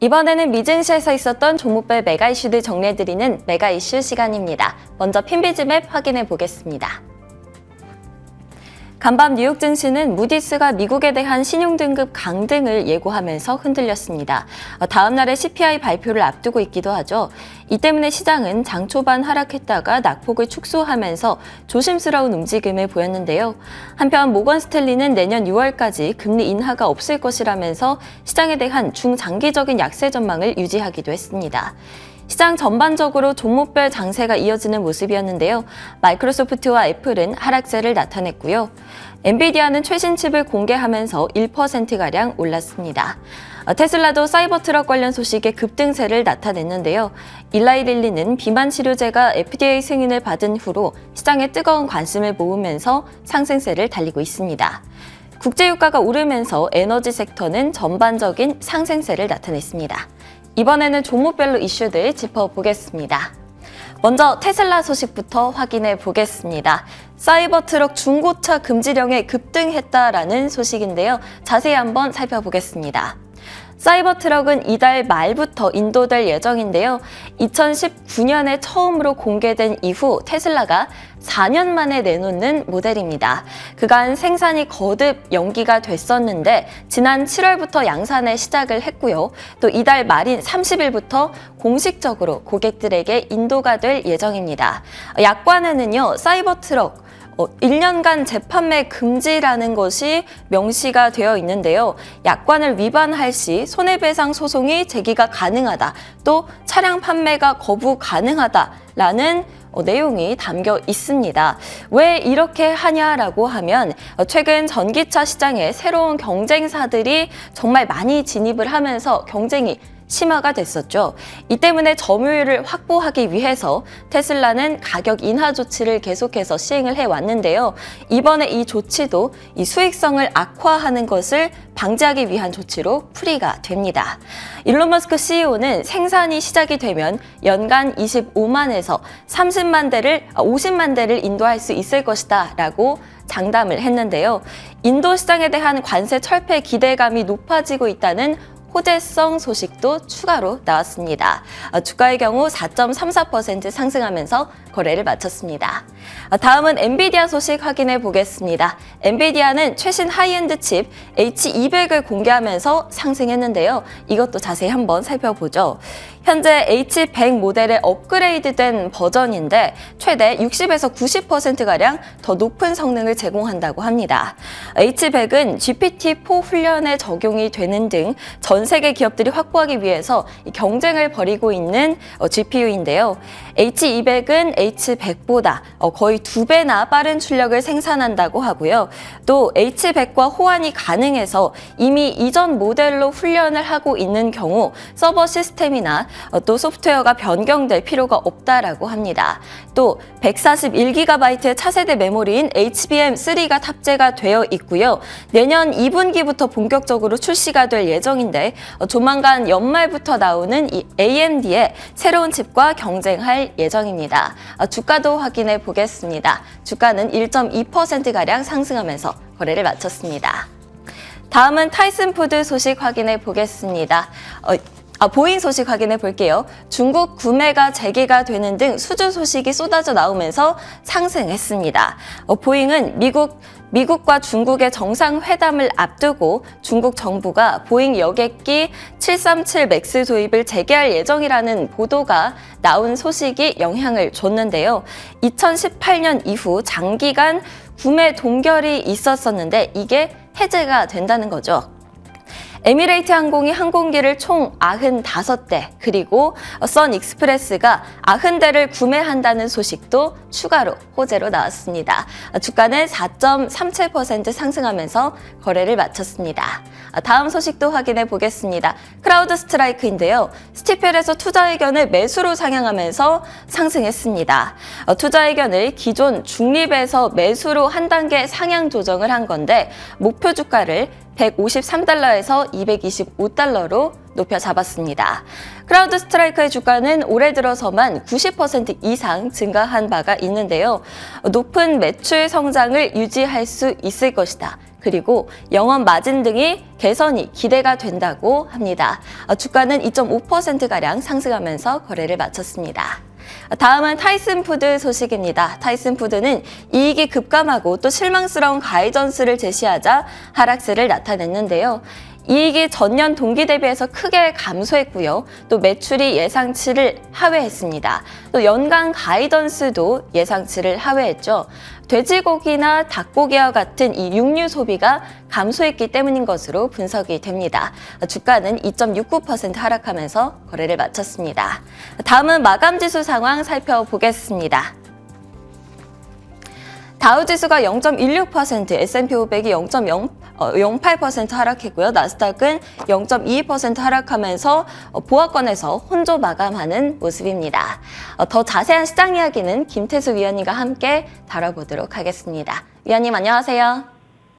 이번에는 미증시에서 있었던 종목별 메가 이슈들 정리해드리는 메가 이슈 시간입니다. 먼저 핀비즈맵 확인해 보겠습니다. 간밤 뉴욕 증시는 무디스가 미국에 대한 신용등급 강등을 예고하면서 흔들렸습니다. 다음 날에 CPI 발표를 앞두고 있기도 하죠. 이 때문에 시장은 장 초반 하락했다가 낙폭을 축소하면서 조심스러운 움직임을 보였는데요. 한편 모건 스탠리는 내년 6월까지 금리 인하가 없을 것이라면서 시장에 대한 중장기적인 약세 전망을 유지하기도 했습니다. 시장 전반적으로 종목별 장세가 이어지는 모습이었는데요. 마이크로소프트와 애플은 하락세를 나타냈고요. 엔비디아는 최신 칩을 공개하면서 1%가량 올랐습니다. 테슬라도 사이버 트럭 관련 소식에 급등세를 나타냈는데요. 일라이 릴리는 비만 치료제가 FDA 승인을 받은 후로 시장에 뜨거운 관심을 모으면서 상승세를 달리고 있습니다. 국제유가가 오르면서 에너지 섹터는 전반적인 상승세를 나타냈습니다. 이번에는 종목별로 이슈들 짚어보겠습니다. 먼저 테슬라 소식부터 확인해 보겠습니다. 사이버 트럭 중고차 금지령에 급등했다라는 소식인데요. 자세히 한번 살펴보겠습니다. 사이버 트럭은 이달 말부터 인도될 예정인데요. 2019년에 처음으로 공개된 이후 테슬라가 4년 만에 내놓는 모델입니다. 그간 생산이 거듭 연기가 됐었는데 지난 7월부터 양산을 시작을 했고요. 또 이달 말인 30일부터 공식적으로 고객들에게 인도가 될 예정입니다. 약관에는요, 사이버 트럭 1년간 재판매 금지라는 것이 명시가 되어 있는데요. 약관을 위반할 시 손해배상 소송이 제기가 가능하다. 또 차량 판매가 거부 가능하다라는 내용이 담겨 있습니다. 왜 이렇게 하냐라고 하면 최근 전기차 시장에 새로운 경쟁사들이 정말 많이 진입을 하면서 경쟁이 심화가 됐었죠. 이 때문에 점유율을 확보하기 위해서 테슬라는 가격 인하 조치를 계속해서 시행을 해왔는데요. 이번에 이 조치도 이 수익성을 악화하는 것을 방지하기 위한 조치로 풀이가 됩니다. 일론 머스크 CEO는 생산이 시작이 되면 연간 25만에서 50만 대를 인도할 수 있을 것이다 라고 장담을 했는데요. 인도 시장에 대한 관세 철폐 기대감이 높아지고 있다는 호재성 소식도 추가로 나왔습니다. 주가의 경우 4.34% 상승하면서 거래를 마쳤습니다. 다음은 엔비디아 소식 확인해 보겠습니다. 엔비디아는 최신 하이엔드 칩 H200을 공개하면서 상승했는데요. 이것도 자세히 한번 살펴보죠. 현재 H100 모델의 업그레이드된 버전인데 최대 60에서 90%가량 더 높은 성능을 제공한다고 합니다. H100은 GPT-4 훈련에 적용이 되는 등 전 세계 기업들이 확보하기 위해서 경쟁을 벌이고 있는 GPU인데요. H200은 H100보다 거의 2배나 빠른 출력을 생산한다고 하고요. 또 H100과 호환이 가능해서 이미 이전 모델로 훈련을 하고 있는 경우 서버 시스템이나 또 소프트웨어가 변경될 필요가 없다라고 합니다. 또 141GB 차세대 메모리인 HBM3가 탑재가 되어 있고요. 내년 2분기부터 본격적으로 출시가 될 예정인데 조만간 연말부터 나오는 이 AMD의 새로운 칩과 경쟁할 예정입니다. 주가도 확인해 보겠습니다. 주가는 1.2%가량 상승하면서 거래를 마쳤습니다. 다음은 타이슨푸드 소식 확인해 보겠습니다. 보잉 소식 확인해 볼게요. 중국 구매가 재개가 되는 등 수주 소식이 쏟아져 나오면서 상승했습니다. 보잉은 미국과 중국의 정상회담을 앞두고 중국 정부가 보잉 여객기 737 맥스 도입을 재개할 예정이라는 보도가 나온 소식이 영향을 줬는데요. 2018년 이후 장기간 구매 동결이 있었었는데 이게 해제가 된다는 거죠. 에미레이트 항공이 항공기를 총 95대 그리고 선익스프레스가 90대를 구매한다는 소식도 추가로 호재로 나왔습니다. 주가는 4.37% 상승하면서 거래를 마쳤습니다. 다음 소식도 확인해 보겠습니다. 크라우드 스트라이크인데요. 스티펠에서 투자 의견을 매수로 상향하면서 상승했습니다. 투자 의견을 기존 중립에서 매수로 한 단계 상향 조정을 한 건데 목표 주가를 153달러에서 225달러로 높여 잡았습니다. 크라우드 스트라이크의 주가는 올해 들어서만 90% 이상 증가한 바가 있는데요. 높은 매출 성장을 유지할 수 있을 것이다. 그리고 영업 마진 등이 개선이 기대가 된다고 합니다. 주가는 2.5%가량 상승하면서 거래를 마쳤습니다. 다음은 타이슨푸드 소식입니다. 타이슨푸드는 이익이 급감하고 또 실망스러운 가이던스를 제시하자 하락세를 나타냈는데요. 이익이 전년 동기 대비해서 크게 감소했고요. 또 매출이 예상치를 하회했습니다. 또 연간 가이던스도 예상치를 하회했죠. 돼지고기나 닭고기와 같은 이 육류 소비가 감소했기 때문인 것으로 분석이 됩니다. 주가는 2.69% 하락하면서 거래를 마쳤습니다. 다음은 마감지수 상황 살펴보겠습니다. 다우지수가 0.16%, S&P 500이 0.08% 하락했고요. 나스닥은 0.22% 하락하면서 보합권에서 혼조 마감하는 모습입니다. 더 자세한 시장 이야기는 김태수 위원님과 함께 다뤄보도록 하겠습니다. 위원님 안녕하세요.